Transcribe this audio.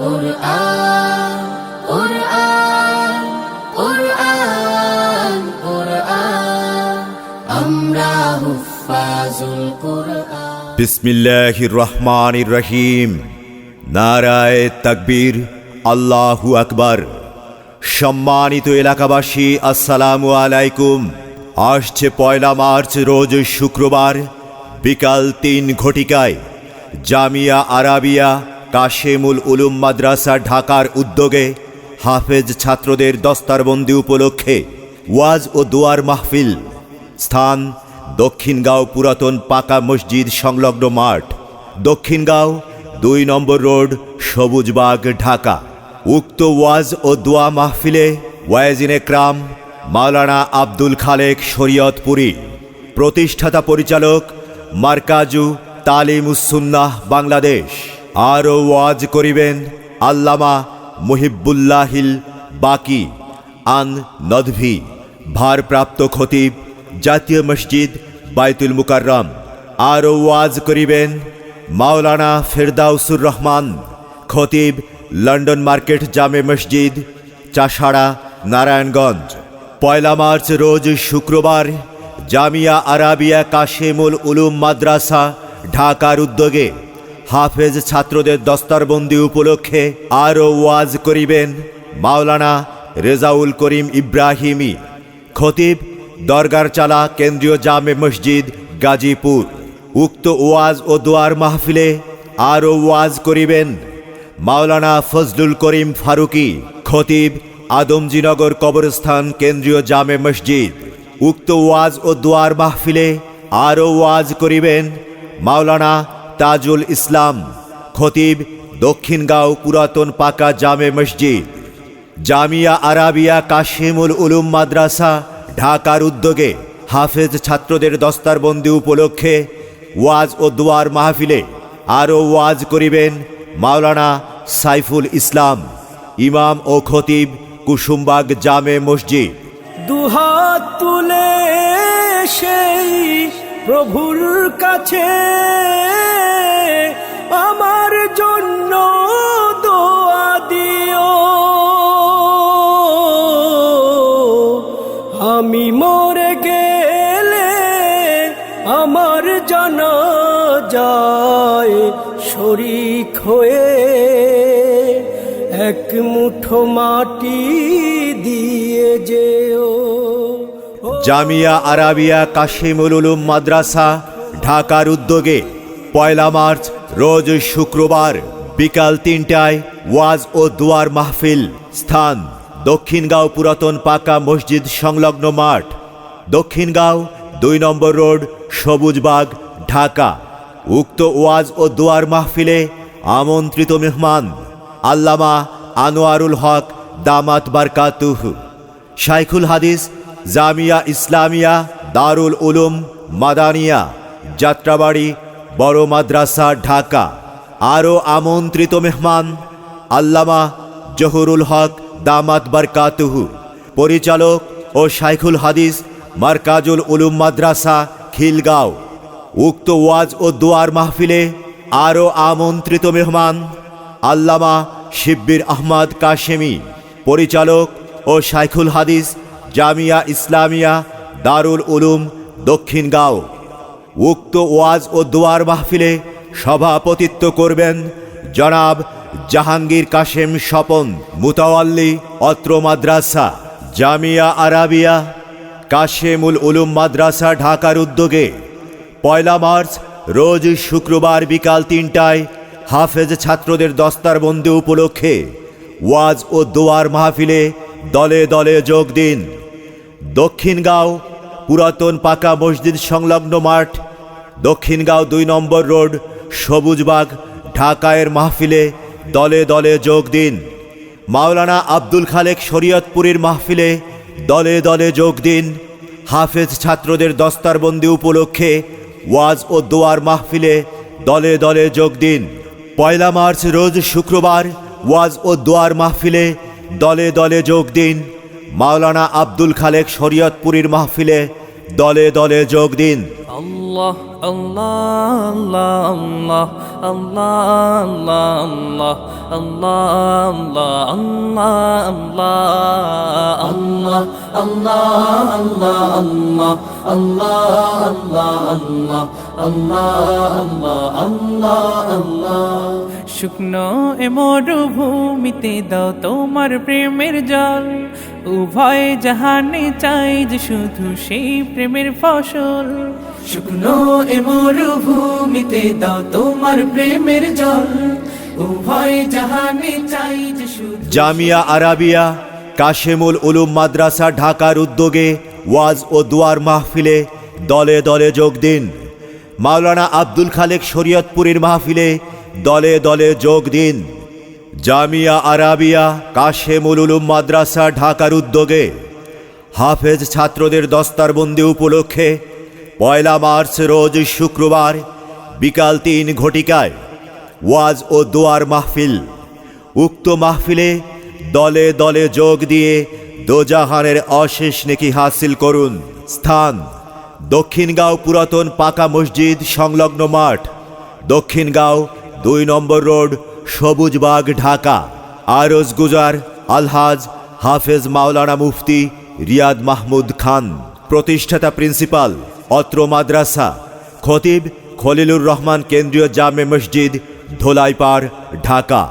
কুরআন কুরআন কুরআন কুরআন আমরা হুফাজুল কুরআন। বিসমিল্লাহির রহমানির রহিম। নারায়ে তাকবীর, আল্লাহু আকবার। সম্মানিত এলাকাবাসী, আসসালামু আলাইকুম। আসছে 1 মার্চ রোজ শুক্রবার বিকাল 3 ঘটিকায় জামিয়া আরাবিয়া কাশেমুল উলুম মাদ্রাসা ঢাকার উদ্যোগে হাফেজ ছাত্রদের দস্তারবন্দি উপলক্ষে ওয়াজ ও দোয়ার মাহফিল। স্থান দক্ষিণগাঁও পুরাতন পাকা মসজিদ সংলগ্ন মাঠ, দক্ষিণগাঁও 2 নম্বর রোড, সবুজবাগ, ঢাকা। উক্ত ওয়াজ ও দোয়া মাহফিলে ওয়াইজিন একরাম মাওলানা আব্দুল খালেক শরীয়তপুরী, প্রতিষ্ঠাতা পরিচালক মারকাজু তালিমুস সুন্নাহ বাংলাদেশ। আরও ওয়াজ করিবেন আল্লামা মুহিব্বুল্লাহিল বাকি আন নদভী, ভারপ্রাপ্ত খতিব, জাতীয় মসজিদ বাইতুল মুকাররম। আরও ওয়াজ করিবেন মাওলানা ফেরদাউসুর রহমান, খতিব, লন্ডন মার্কেট জামে মসজিদ, চাষাড়া, নারায়ণগঞ্জ। 1 মার্চ রোজ শুক্রবার জামিয়া আরাবিয়া কাশেমুল উলুম মাদ্রাসা ঢাকার উদ্যোগে হাফেজ ছাত্রদের দস্তারবন্দি উপলক্ষে আরও ওয়াজ করিবেন মাওলানা রেজাউল করিম ইব্রাহিমী, খতিব, দরগারচালা কেন্দ্রীয় জামে মসজিদ, গাজীপুর। উক্ত ওয়াজ ও দোয়ার মাহফিলে আরও ওয়াজ করিবেন মাওলানা ফজলুল করিম ফারুকি, খতিব, আদমজীনগর কবরস্থান কেন্দ্রীয় জামে মসজিদ। উক্ত ওয়াজ ও দোয়ার মাহফিলে আরও ওয়াজ করিবেন মাওলানা তাজুল ইসলাম, খতিব, দক্ষিণগাঁও পুরাতন পাকা জামে মসজিদ। জামিয়া আরাবিয়া কাশেমুল উলুম মাদ্রাসা ঢাকার উদ্যোগে হাফেজ ছাত্রদের দস্তারবন্দি উপলক্ষে ওয়াজ ও দোয়ার মাহফিলে আরও ওয়াজ করিবেন মাওলানা সাইফুল ইসলাম, ইমাম ও খতিব, কুসুমবাগ জামে মসজিদ। দুহাত তুলে সেই প্রভুর কাছে আমার জন্য দোয়া দিও, আমি মরে গেলে আমার জানাজায় শরীক হয়ে এক মুঠো মাটি দিয়ে যেও। জামিয়া আরাবিয়া কাশেমুল উলুম মাদ্রাসা ঢাকার উদ্যোগে 1 মার্চ রোজ শুক্রবার বিকাল 3টায় ওয়াজ ও দোয়ার মাহফিল। স্থান দক্ষিণগাঁও পুরাতন পাকা মসজিদ সংলগ্ন মাঠ, দক্ষিণগাঁও 2 নম্বর রোড, সবুজবাগ, ঢাকা। উক্ত ওয়াজ ও দোয়ার মাহফিলে আমন্ত্রিত মেহমান আল্লামা আনোয়ারুল হক দামাত বারকাতুহু, শাইখুল হাদিস জামিয়া ইসলামিয়া দারুল উলুম মাদানিয়া, যাত্রাবাড়ি, বড় মাদ্রাসা, ঢাকা। আরও আমন্ত্রিত মেহমান আল্লামা জহুরুল হক দামাত বারকাতুহু, পরিচালক ও শাইখুল হাদিস মারকাজুল উলুম মাদ্রাসা, খিলগাঁও। উক্ত ওয়াজ ও দোয়ার মাহফিলে আরও আমন্ত্রিত মেহমান আল্লামা শিব্বির আহমদ কাশেমি, পরিচালক ও শাইখুল হাদিস জামিয়া ইসলামিয়া দারুল উলুম, দক্ষিণগাঁও। উক্ত ওয়াজ ও দোয়ার মাহফিলে সভাপতিত্ব করবেন জনাব জাহাঙ্গীর কাশেম স্বপন, মুতাওয়াল্লি, অত্র মাদ্রাসা। জামিয়া আরাবিয়া কাশেমুল উলুম মাদ্রাসা ঢাকার উদ্যোগে 1 মার্চ রোজ শুক্রবার বিকাল 3টায় হাফেজ ছাত্রদের দস্তারবন্দি উপলক্ষে ওয়াজ ও দোয়ার মাহফিলে দলে দলে যোগ দিন। দক্ষিণগাঁও পুরাতন পাকা মসজিদ সংলগ্ন মাঠ, দক্ষিণগাঁও 2 নম্বর রোড, সবুজবাগ, ঢাকায়ের মাহফিলে দলে দলে যোগ দিন। মাওলানা আব্দুল খালেক শরীয়তপুরীর মাহফিলে দলে দলে যোগ দিন। হাফেজ ছাত্রদের দস্তারবন্দি উপলক্ষে ওয়াজ ও দোয়ার মাহফিলে দলে দলে যোগ দিন। 1 মার্চ রোজ শুক্রবার ওয়াজ ও দোয়ার মাহফিলে দলে দলে যোগ দিন। মাওলানা আব্দুল খালেক শরীয়তপুরীর মাহফিলে দলে দলে যোগ দিন। আল্লাহ আল্লাহ আল্লাহ আল্লাহ আল্লাহ আল্লাহ আল্লাহ আল্লাহ আল্লাহ আল্লাহ আল্লাহ শুকনো এ মরুভূমিতে দাও তোমার প্রেমের জল উভয় জাহানে চাই যে শুধু সেই প্রেমের ফসল শুকনো এ মরুভূমিতে দাও তোমার প্রেমের জল উভয় জাহানে চাই যে শুধু জামিয়া আরাবিয়া কাশেমুল উলুম মাদ্রাসা ঢাকার উদ্যোগে ওয়াজ ও দুয়ার মাহফিলে দলে দলে যোগ দিন। মাওলানা আব্দুল খালেক শরীয়তপুরীর মাহফিলে দলে দলে যোগ দিন। জামিয়া আরাবিয়া কাশেমুল উলুম মাদ্রাসা ঢাকার উদ্যোগে হাফেজ ছাত্রদের দস্তারবন্দি উপলক্ষে 1 মার্চ রোজ শুক্রবার বিকাল 3 ঘটিকায় ওয়াজ ও দোয়ার মাহফিল। উক্ত মাহফিলে দলে দলে যোগ দিয়ে দোজাহানের অশেষ নেকি হাসিল করুন। স্থান দক্ষিণগাঁও পুরাতন পাকা মসজিদ সংলগ্ন মাঠ, দক্ষিণগাঁও 2 নম্বর রোড, সবুজবাগ, ঢাকা। আরজ গুজার আলহাজ হাফেজ মাওলানা মুফতি রিয়াদ মাহমুদ খান, প্রতিষ্ঠাতা প্রিন্সিপাল অত্র মাদ্রাসা। খতিব খলিলুর রহমান কেন্দ্রীয় জামে মসজিদ, ধোলাইপাড়, ঢাকা।